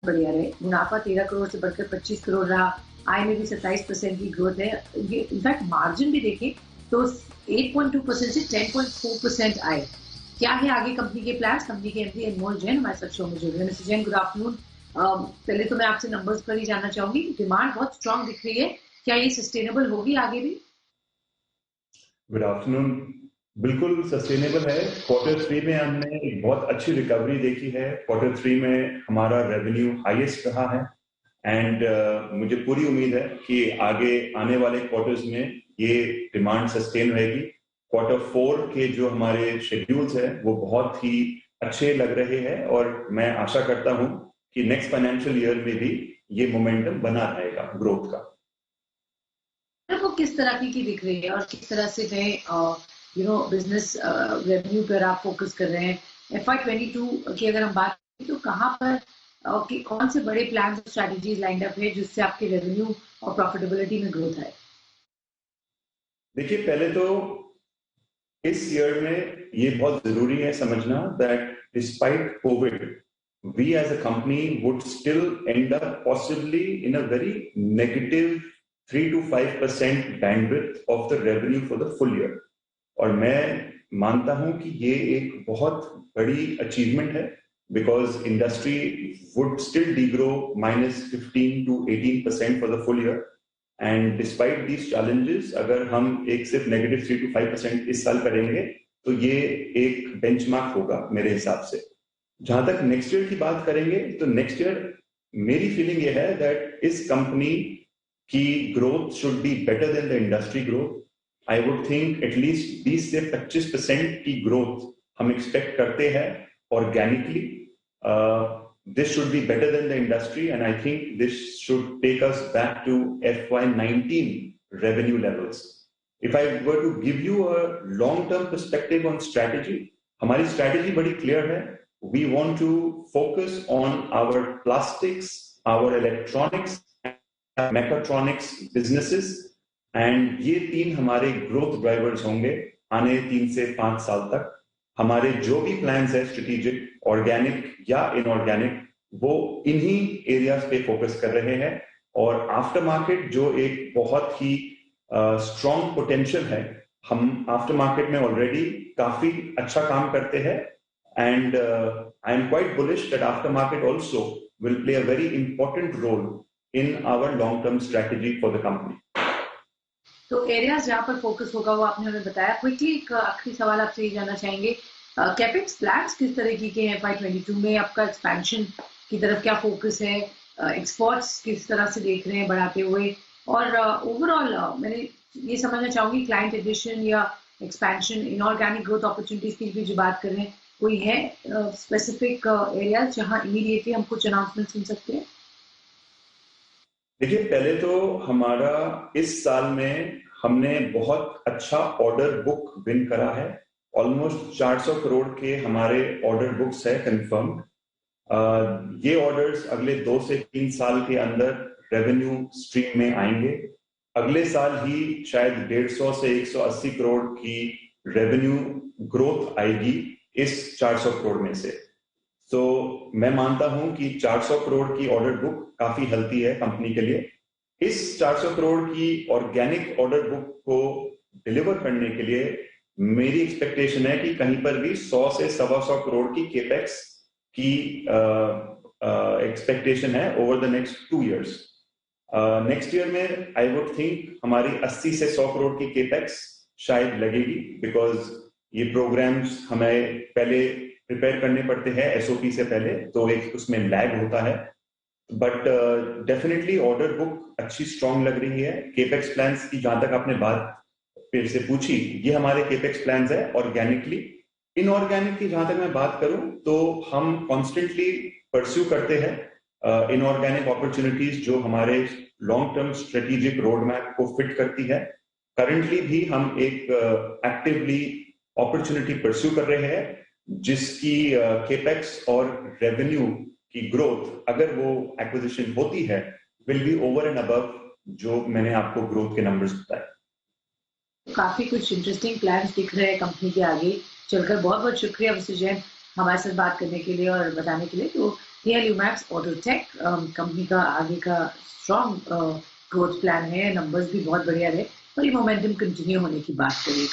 बढ़िया रहे। मुनाफा 13 करोड़ से बढ़कर 25 करोड़ रहा, आय में भी 27% की ग्रोथ है। ये इनफैक्ट मार्जिन भी देखें तो 8.2% से 10.4% आए। क्या है आगे कंपनी के प्लान्स? कंपनी के एमडी अनमोल जैन हमारे साथ शो में जुड़ रहे हैं। Mister Jain, good afternoon. पहले तो मैं आपसे नंबर्स पर ही जानना चाहूंगी। डिमांड बहुत स्ट्रांग दिख रही है, क्या ये सस्टेनेबल होगी आगे भी? Good afternoon. बिल्कुल सस्टेनेबल है। क्वार्टर 3 में हमने एक बहुत अच्छी रिकवरी देखी है। क्वार्टर 3 में हमारा रेवेन्यू हाईएस्ट रहा है एंड मुझे पूरी उम्मीद है कि आगे आने वाले क्वार्टर्स में ये डिमांड सस्टेन रहेगी। क्वार्टर 4 के जो हमारे शेड्यूल्स हैं वो बहुत ही अच्छे लग रहे हैं और मैं आशा करता हूं कि नेक्स्ट फाइनेंशियल ईयर में भी ये मोमेंटम बना रहेगा ग्रोथ का। वो किस तरह की दिख रही है और किस तरह से नए बिजनेस रेवेन्यू पर आप फोकस कर रहे हैं? FY22 की अगर हम बात करें तो कहाँ पर कौन से बड़े प्लान और स्ट्रैटेजीज लाइंड अप है जिससे आपके रेवेन्यू और प्रॉफिटेबिलिटी में ग्रोथ आए? देखिए, पहले तो इस ईयर में ये बहुत जरूरी है समझना that despite covid we as a company would still end up possibly in a very negative 3 to 5% bandwidth of the revenue for the full year. और मैं मानता हूं कि ये एक बहुत बड़ी अचीवमेंट है because industry would still degrow -15 to 18% for the full year and despite these challenges अगर हम एक सिर्फ नेगेटिव 3 to 5% इस साल करेंगे तो ये एक बेंचमार्क होगा मेरे हिसाब से। जहां तक नेक्स्ट ईयर की बात करेंगे तो नेक्स्ट ईयर मेरी फीलिंग ये है दैट इस कंपनी की growth should be better than the industry growth. I would think at least 20 से 25% की ग्रोथ हम एक्सपेक्ट करते हैं organically. this should be better than the industry and I think this should take us back to FY19 revenue levels. If I were to give you a long-term perspective on strategy, हमारी strategy बड़ी clear है. We want to focus on our plastics, our electronics, and mechatronics businesses and ये 3 हमारे growth drivers होंगे आने 3 से 5 साल तक। हमारे जो भी प्लान्स है स्ट्रेटेजिक ऑर्गेनिक या इनऑर्गेनिक वो इन्हीं एरियाज पे फोकस कर रहे हैं और आफ्टर मार्केट जो एक बहुत ही स्ट्रॉन्ग पोटेंशियल है, हम आफ्टर मार्केट में ऑलरेडी काफी अच्छा काम करते हैं and I am quite bullish that aftermarket also will play a very important role in our long term strategy for the company. तो एरियाज जहाँ पर फोकस होगा वो आपने हमें बताया। क्विकली एक आखिरी सवाल आपसे ये जानना चाहेंगे, कैपेक्स प्लान्स किस तरीके के हैं FY22 में? आपका एक्सपेंशन की तरफ क्या फोकस है? एक्सपोर्ट्स किस तरह से देख रहे हैं बढ़ाते हुए? और ओवरऑल मैंने ये समझना चाहूंगी क्लाइंट एडिशन या एक्सपेंशन इनऑर्गेनिक ग्रोथ अपॉर्चुनिटीज की भी जो बात कर रहे हैं, कोई है स्पेसिफिक एरियाज जहाँ इमीडिएटली हम कुछ अनाउंसमेंट सुन सकते हैं? देखिए, पहले तो हमारा इस साल में हमने बहुत अच्छा ऑर्डर बुक विन करा है। ऑलमोस्ट 400 करोड़ के हमारे ऑर्डर बुक्स है कंफर्म। ये ऑर्डर्स अगले 2 से 3 साल के अंदर रेवेन्यू स्ट्रीम में आएंगे। अगले साल ही शायद 150 से 180 करोड़ की रेवेन्यू ग्रोथ आएगी इस 400 करोड़ में से। तो मैं मानता हूं कि 400 करोड़ की ऑर्डर बुक काफी हेल्थी है कंपनी के लिए। इस 400 करोड़ की ऑर्गेनिक ऑर्डर बुक को डिलीवर करने के लिए मेरी एक्सपेक्टेशन है कि कहीं पर भी 100 से 125 करोड़ की केपेक्स की एक्सपेक्टेशन है over the next 2 years. Next year में आई वुड थिंक हमारी 80 से 100 करोड़ की केपेक्स शायद लगेगी बिकॉज ये प्रोग्राम्स हमें पहले प्रिपेयर करने पड़ते हैं SOP से पहले, तो एक उसमें लैग होता है। बट डेफिनेटली ऑर्डर बुक अच्छी स्ट्रांग लग रही है। केपेक्स प्लान्स की जहां तक आपने बात फिर से पूछी, ये हमारे केपेक्स प्लान्स है ऑर्गेनिकली। इनऑर्गेनिक की जहां तक मैं बात करूं तो हम कॉन्स्टेंटली परस्यू करते हैं इनऑर्गेनिक अपॉर्चुनिटीज जो हमारे long term strategic road map को फिट करती है। करंटली भी हम एक एक्टिवली अपॉर्चुनिटी परस्यू कर रहे हैं जिसकी केपेक्स और रेवेन्यू की ग्रोथ अगर वो एक्विजिशन होती है will be over and above जो मैंने आपको ग्रोथ के नंबर्स बताए। काफी कुछ इंटरेस्टिंग प्लान्स दिख रहे हैं कंपनी के आगे चलकर। बहुत बहुत शुक्रिया मिस्टर जैन हमारे साथ बात करने के लिए और बताने के लिए। तो KL Lumax Autotech कंपनी का आगे का स्ट्रॉन्ग ग्रोथ प्लान है, नंबर्स भी बहुत बढ़िया रहे और ये मोमेंटम कंटिन्यू होने की बात करिए।